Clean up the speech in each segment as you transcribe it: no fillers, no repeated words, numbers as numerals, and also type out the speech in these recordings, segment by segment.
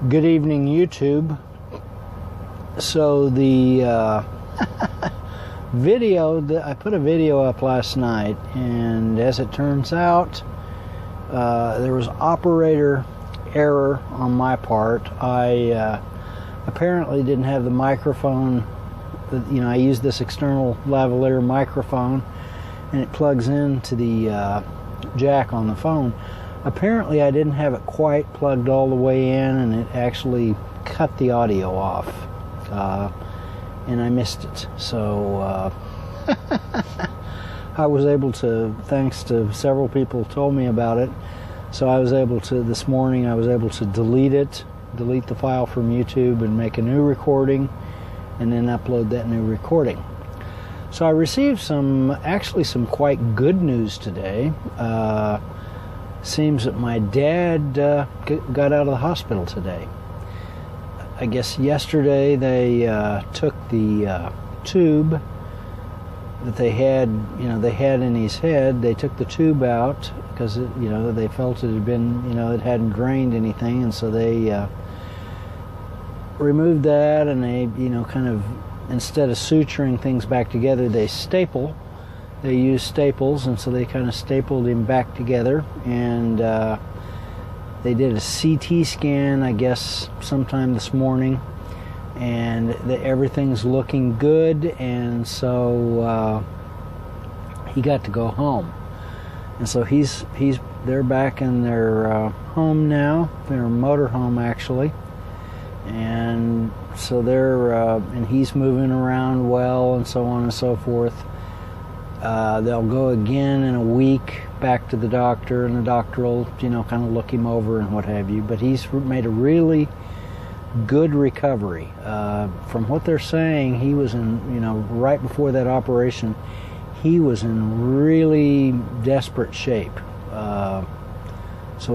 Good evening, YouTube. So the I put a video up last night, and as it turns out, there was operator error on my part. I apparently didn't have the microphone. I use this external lavalier microphone, and it plugs into the jack on the phone. Apparently I didn't have it quite plugged all the way in, and it actually cut the audio off, and I missed it. So I was able to, thanks to several people told me about it, so I was able to, this morning I was able to delete the file from YouTube and make a new recording, and then upload that new recording. So I received some quite good news today. Seems that my dad got out of the hospital today. I guess yesterday they took the tube that they had in his head. They took the tube out because they felt it had been, it hadn't drained anything, and so they removed that, and they kind of, instead of suturing things back together, they staple. They used staples, and so they kind of stapled him back together, and they did a CT scan, I guess, sometime this morning, and everything's looking good, and so he got to go home. And so they're back in their home now, their motor home actually, and so and he's moving around well, and so on and so forth. They'll go again in a week back to the doctor, and the doctor will, kind of look him over and what have you. But he's made a really good recovery. From what they're saying, he was in, right before that operation, he was in really desperate shape. So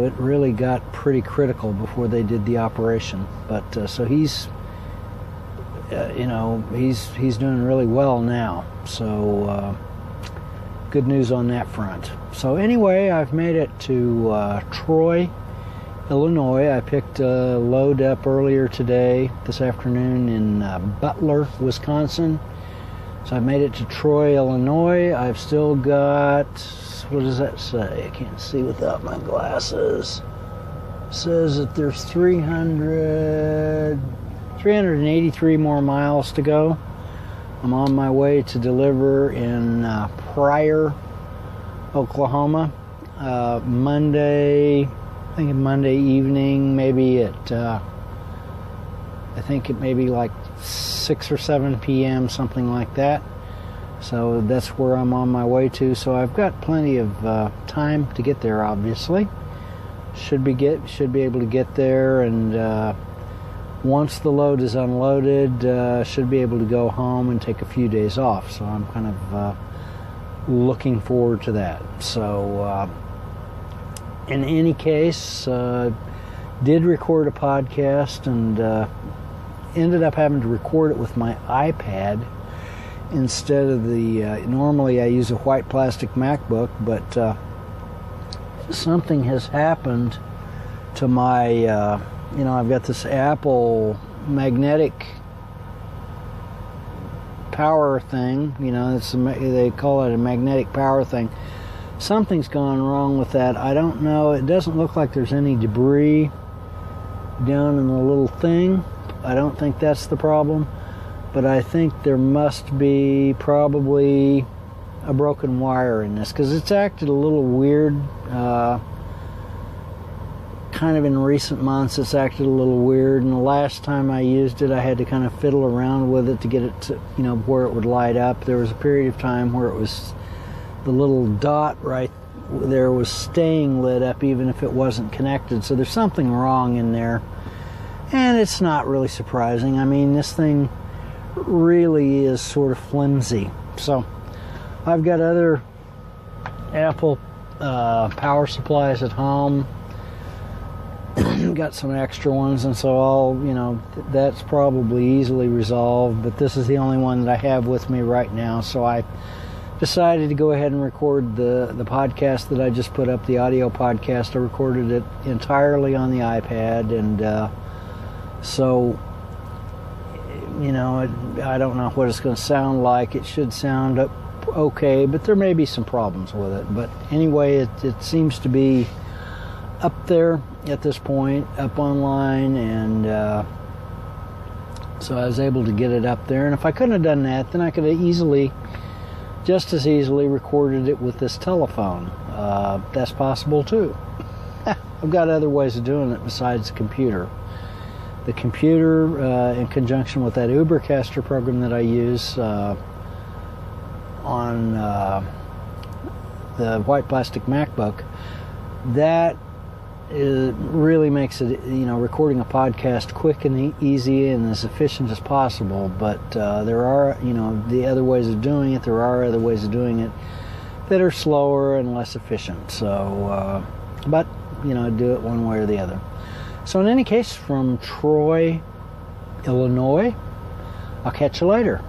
it really got pretty critical before they did the operation. But so he's doing really well now. So good news on that front. So anyway, I've made it to Troy, Illinois. I picked a load up earlier this afternoon in Butler, Wisconsin. So I made it to Troy, Illinois. I've still got, what does that say? I can't see without my glasses. It says that there's 383 more miles to go. I'm on my way to deliver in Pryor, Oklahoma, Monday evening, maybe at, I think it may be like 6 or 7 p.m., something like that. So that's where I'm on my way to. So I've got plenty of time to get there, obviously. Should be able to get there, and once the load is unloaded, should be able to go home and take a few days off. So I'm kind of looking forward to that. So in any case, did record a podcast, and ended up having to record it with my iPad instead of the, normally I use a white plastic MacBook, but something has happened to my, I've got this Apple magnetic power thing, they call it a magnetic power thing. Something's gone wrong with that. I don't know. It doesn't look like there's any debris down in the little thing. I don't think that's the problem, but I think there must be probably a broken wire in this, because it's acted a little weird. Kind of in recent months, it's acted a little weird, and the last time I used it, I had to kind of fiddle around with it to get it to, where it would light up. There was a period of time where it was, the little dot right there was staying lit up even if it wasn't connected. So there's something wrong in there, and it's not really surprising. I mean, this thing really is sort of flimsy. So I've got other Apple power supplies at home. Got some extra ones, and so that's probably easily resolved, but this is the only one that I have with me right now. So I decided to go ahead and record the podcast that I just put up, the audio podcast. I recorded it entirely on the iPad, and So, you know, I don't know what it's going to sound like. It should sound okay, but there may be some problems with it. But anyway, it seems to be up there at this point, up online, and so I was able to get it up there. And if I couldn't have done that, then I could have just as easily recorded it with this telephone. That's possible too. I've got other ways of doing it besides the computer. The computer, in conjunction with that Ubercaster program that I use on the white plastic MacBook, that really makes it, you know, recording a podcast quick and easy and as efficient as possible. But there are, you know, the other ways of doing it. There are other ways of doing it that are slower and less efficient. So, but you know, do it one way or the other. So in any case, from Troy, Illinois, I'll catch you later.